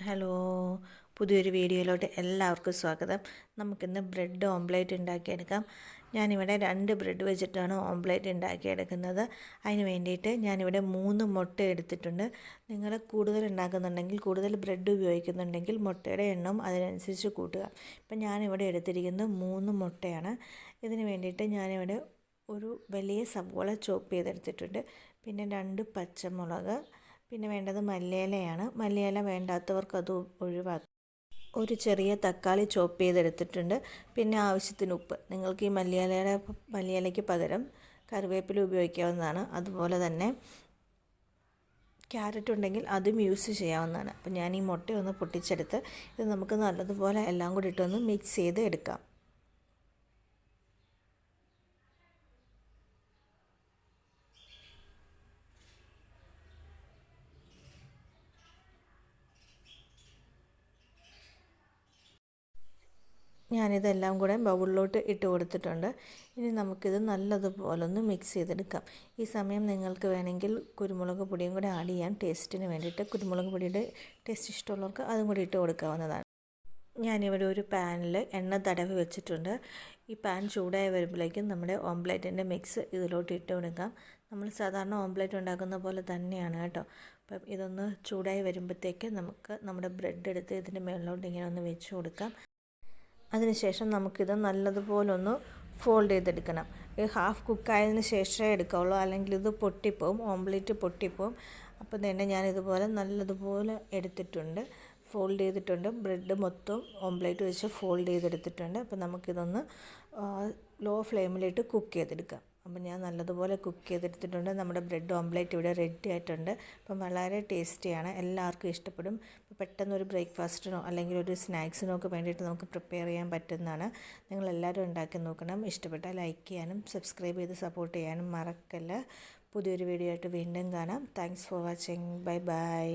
Hello, പുതിയൊരു വീഡിയോയിലോട്ട് എല്ലാവർക്കും സ്വാഗതം. നമുക്കിന്ന് ബ്രെഡ് ഓംപ്ലേറ്റ് ഉണ്ടാക്കിയെടുക്കാം. ഞാനിവിടെ 2 ബ്രെഡ് വെച്ചിട്ടാണ് ഓംപ്ലേറ്റ് ഉണ്ടാക്കിയെടുക്കുന്നത്. അതിന് വേണ്ടിയിട്ട് ഞാനിവിടെ 3 മുട്ട എടുത്തിട്ടുണ്ട്. നിങ്ങൾ കൂടുതൽ ഉണ്ടാക്കുന്നുണ്ടെങ്കിൽ, കൂടുതൽ ബ്രെഡ് ഉപയോഗിക്കുന്നുണ്ടെങ്കിൽ മുട്ടയുടെ എണ്ണം അതിനനുസരിച്ച് കൂട്ടുക. ഇപ്പം ഞാനിവിടെ എടുത്തിരിക്കുന്നത് 3 മുട്ടയാണ്. ഇതിന് വേണ്ടിയിട്ട് ഞാനിവിടെ ഒരു വലിയ സവോള ചോപ്പ് ചെയ്തെടുത്തിട്ടുണ്ട്. പിന്നെ 2 പച്ചമുളക്, പിന്നെ വേണ്ടത് മല്ലിയിലയാണ്. മല്ലിയില വേണ്ടാത്തവർക്ക് അത് ഒഴിവാക്കാം. ഒരു ചെറിയ തക്കാളി ചോപ്പ് ചെയ്തെടുത്തിട്ടുണ്ട്. പിന്നെ ആവശ്യത്തിന് ഉപ്പ്. നിങ്ങൾക്ക് ഈ മല്ലിയിലയ്ക്ക് പകരം കറിവേപ്പില ഉപയോഗിക്കാവുന്നതാണ്. അതുപോലെ തന്നെ ക്യാരറ്റ് ഉണ്ടെങ്കിൽ അതും യൂസ് ചെയ്യാവുന്നതാണ്. അപ്പോൾ ഞാൻ ഈ മുട്ടയൊന്ന് പൊട്ടിച്ചെടുത്ത് ഇത് നമുക്ക് നല്ലതുപോലെ എല്ലാം കൂടി ഇട്ടൊന്ന് മിക്സ് ചെയ്ത് എടുക്കാം. ഞാനിതെല്ലാം കൂടെ ബൗളിലോട്ട് ഇട്ട് കൊടുത്തിട്ടുണ്ട്. ഇനി നമുക്കിത് നല്ലതുപോലെ ഒന്ന് മിക്സ് ചെയ്തെടുക്കാം. ഈ സമയം നിങ്ങൾക്ക് വേണമെങ്കിൽ കുരുമുളക് പൊടിയും കൂടെ ആഡ് ചെയ്യാൻ, ടേസ്റ്റിന് വേണ്ടിയിട്ട്. കുരുമുളക് പൊടിയുടെ ടേസ്റ്റ് ഇഷ്ടമുള്ളവർക്ക് അതും കൂടി ഇട്ട് കൊടുക്കാവുന്നതാണ്. ഞാനിവിടെ ഒരു പാനിൽ എണ്ണ തടവി വെച്ചിട്ടുണ്ട്. ഈ പാൻ ചൂടായി വരുമ്പോഴേക്കും നമ്മുടെ ഓംപ്ലേറ്റിൻ്റെ മിക്സ് ഇതിലോട്ട് ഇട്ട് കൊടുക്കാം. നമ്മൾ സാധാരണ ഓംപ്ലേറ്റ് ഉണ്ടാക്കുന്ന പോലെ തന്നെയാണ് കേട്ടോ. അപ്പം ഇതൊന്ന് ചൂടായി വരുമ്പോഴത്തേക്ക് നമുക്ക് നമ്മുടെ ബ്രെഡ് എടുത്ത് ഇതിൻ്റെ മുകളിലോട്ട് ഇങ്ങനെ ഒന്ന് വെച്ച് കൊടുക്കാം. അതിനുശേഷം നമുക്കിത് നല്ലതുപോലെ ഒന്ന് ഫോൾഡ് ചെയ്തെടുക്കണം. ഹാഫ് കുക്കായതിന് ശേഷമേ എടുക്കാവുള്ളൂ, അല്ലെങ്കിൽ ഇത് പൊട്ടിപ്പോവും, ഓംപ്ലേറ്റ് പൊട്ടിപ്പോവും. അപ്പോൾ തന്നെ ഞാനിതുപോലെ നല്ലതുപോലെ എടുത്തിട്ടുണ്ട്, ഫോൾഡ് ചെയ്തിട്ടുണ്ട്. ബ്രെഡ് മൊത്തം ഓംപ്ലേറ്റ് വെച്ച് ഫോൾഡ് ചെയ്തെടുത്തിട്ടുണ്ട്. അപ്പോൾ നമുക്കിതൊന്ന് ലോ ഫ്ലെയിമിലിട്ട് കുക്ക് ചെയ്തെടുക്കാം. അപ്പം ഞാൻ നല്ലതുപോലെ കുക്ക് ചെയ്തെടുത്തിട്ടുണ്ട്. നമ്മുടെ ബ്രെഡ് ഓംപ്ലേറ്റ് ഇവിടെ റെഡി ആയിട്ടുണ്ട്. അപ്പം വളരെ ടേസ്റ്റിയാണ്, എല്ലാവർക്കും ഇഷ്ടപ്പെടും. ഇപ്പോൾ പെട്ടെന്നൊരു ബ്രേക്ക്ഫാസ്റ്റിനോ അല്ലെങ്കിൽ ഒരു സ്നാക്സിനോ ഒക്കെ വേണ്ടിയിട്ട് നമുക്ക് പ്രിപ്പയർ ചെയ്യാൻ പറ്റുന്നതാണ്. നിങ്ങളെല്ലാവരും ഉണ്ടാക്കി നോക്കണം. ഇഷ്ടപ്പെട്ടാൽ ലൈക്ക് ചെയ്യാനും സബ്സ്ക്രൈബ് ചെയ്ത് സപ്പോർട്ട് ചെയ്യാനും മറക്കല്ല. പുതിയൊരു വീഡിയോ ആയിട്ട് വീണ്ടും കാണാം. Thanks for watching. Bye bye.